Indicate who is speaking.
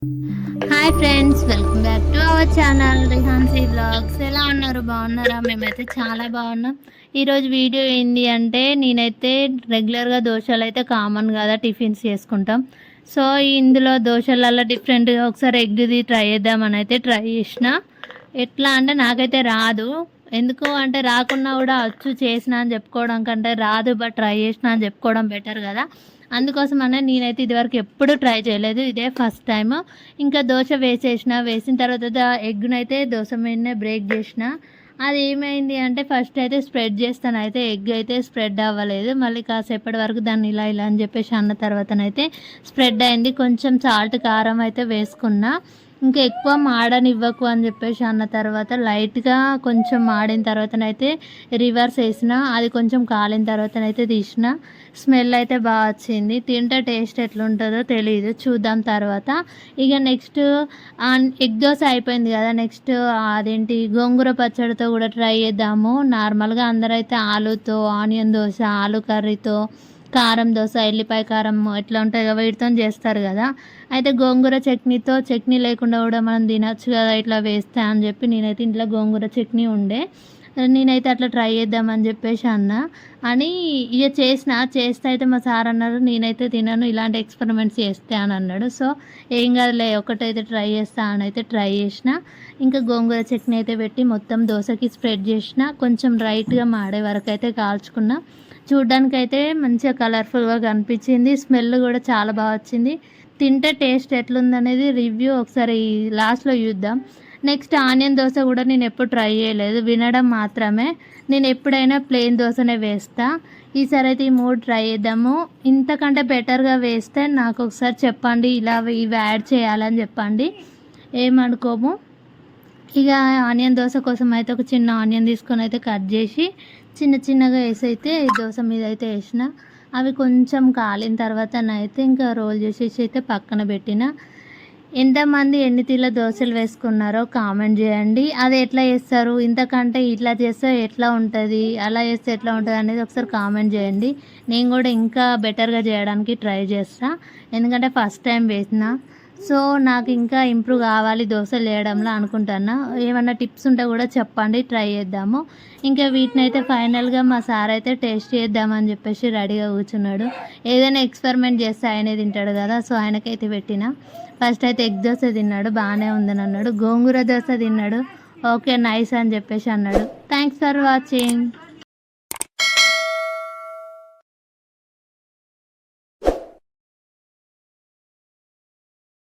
Speaker 1: Hi friends, welcome back to our channel Rihansi vlogs. ఎలా ఉన్నారు? బాగున్నారా? మేమైతే చాలా బాగున్నాం. ఈరోజు వీడియో ఏంటి అంటే, నేనైతే రెగ్యులర్గా దోశలు అయితే కామన్ కదా టిఫిన్స్ చేసుకుంటాం. సో ఇందులో దోశలలో డిఫరెంట్గా ఒకసారి ఎగ్ది ట్రై చేద్దామని అయితే ట్రై చేసిన. ఎట్లా అంటే నాకైతే రాదు. ఎందుకు అంటే రాకున్నా కూడా వచ్చు చేసిన అని చెప్పుకోవడం కంటే రాదు బట్ ట్రై చేసిన అని చెప్పుకోవడం బెటర్ కదా. అందుకోసమనే నేనైతే ఇదివరకు ఎప్పుడు ట్రై చేయలేదు, ఇదే ఫస్ట్ టైం. ఇంకా దోశ వేసిన తర్వాత ఎగ్నైతే దోశ మీదనే బ్రేక్ చేసిన. అది ఏమైంది అంటే ఫస్ట్ అయితే స్ప్రెడ్ చేస్తాను, అయితే ఎగ్ అయితే స్ప్రెడ్ అవ్వలేదు. మళ్ళీ కాసేపటి వరకు దాన్ని ఇలా ఇలా అని చెప్పేసి అన్న తర్వాతనైతే స్ప్రెడ్ అయింది. కొంచెం సాల్ట్ కారం అయితే వేసుకున్నా. ఇంకా ఎక్కువ మాడనివ్వకు అని చెప్పేసి అన్న తర్వాత లైట్గా కొంచెం మాడిన తర్వాతనైతే రివర్స్ వేసిన, అది కొంచెం కాలిన తర్వాతనైతే తీసిన. స్మెల్ అయితే బాగా వచ్చింది. తింటే టేస్ట్ ఎట్లుంటుందో తెలియదు, చూద్దాం తర్వాత. ఇక నెక్స్ట్ ఎగ్ దోశ అయిపోయింది కదా, నెక్స్ట్ అదేంటి గోంగూర పచ్చడితో కూడా ట్రై చేద్దాము. నార్మల్గా అందరైతే ఆలుతో ఆనియన్ దోశ, ఆలు కర్రీతో, కారం దోశ, ఎల్లిపాయ కారం ఇట్లా ఉంటాయి కదా, వీటితో చేస్తారు కదా. అయితే గోంగూర చట్నీతో, చట్నీ లేకుండా కూడా మనం తినచ్చు కదా ఇట్లా వేస్తా అని చెప్పి నేనైతే ఇంట్లో గోంగూర చట్నీ ఉండే, నేనైతే అట్లా ట్రై చేద్దామని చెప్పేసి అని ఇక చేస్తే అయితే మా సార్ అన్నారు నేనైతే తినను, ఇలాంటి ఎక్స్పెరిమెంట్స్ చేస్తే అని అన్నాడు. సో ఏం కాదులే ఒకటైతే ట్రై చేస్తా అని అయితే ట్రై చేసిన. ఇంకా గోంగూర చట్నీ అయితే పెట్టి మొత్తం దోశకి స్ప్రెడ్ చేసిన. కొంచెం రైట్గా మాడే వరకు అయితే కాల్చుకున్నా. చూడ్డానికైతే మంచిగా కలర్ఫుల్గా కనిపించింది. స్మెల్ కూడా చాలా బాగా వచ్చింది. తింటే టేస్ట్ ఎట్లుందనేది రివ్యూ ఒకసారి లాస్ట్లో చూద్దాం. నెక్స్ట్ ఆనియన్ దోశ కూడా నేను ఎప్పుడు ట్రై చేయలేదు, వినడం మాత్రమే. నేను ఎప్పుడైనా ప్లెయిన్ దోశనే వేస్తా. ఈసారి అయితే ఈ మూడు ట్రై చేద్దాము. ఇంతకంటే బెటర్గా వేస్తే నాకు ఒకసారి చెప్పండి, ఇలా ఇవి యాడ్ చేయాలని చెప్పండి, ఏమనుకోము. ఇక ఆనియన్ దోశ కోసం అయితే ఒక చిన్న ఆనియన్ తీసుకొని అయితే కట్ చేసి చిన్నగా వేసి అయితే దోశ మీద అయితే వేసిన. అవి కొంచెం కాలిన తర్వాతనైతే ఇంకా రోల్ చేసేసి అయితే పక్కన పెట్టిన. ఎంతమంది ఎన్ని తీర్ల దోశలు వేసుకున్నారో కామెంట్ చేయండి. అది ఎట్లా చేస్తారు, ఇంతకంటే ఇట్లా చేస్తే ఎట్లా ఉంటుంది, అలా చేస్తే ఎట్లా ఉంటుంది అనేది ఒకసారి కామెంట్ చేయండి. నేను కూడా ఇంకా బెటర్గా చేయడానికి ట్రై చేస్తాను, ఎందుకంటే ఫస్ట్ టైం వేసిన. సో నాకు ఇంకా ఇంప్రూవ్ కావాలి దోశలు వేయడంలో అనుకుంటున్నా. ఏమన్నా టిప్స్ ఉంటే కూడా చెప్పండి, ట్రై చేద్దాము. ఇంకా వీటిని అయితే ఫైనల్గా మా సార్ అయితే టేస్ట్ చేద్దామని చెప్పేసి రెడీగా కూర్చున్నాడు. ఏదైనా ఎక్స్పెరిమెంట్ చేస్తే ఆయనే తింటాడు కదా, సో ఆయనకైతే పెట్టిన. ఫస్ట్ అయితే ఎగ్ దోశ తిన్నాడు, బాగానే ఉందని అన్నాడు. గోంగూర దోశ తిన్నాడు, ఓకే నైస్ అని చెప్పేసి అన్నాడు. Thanks for watching.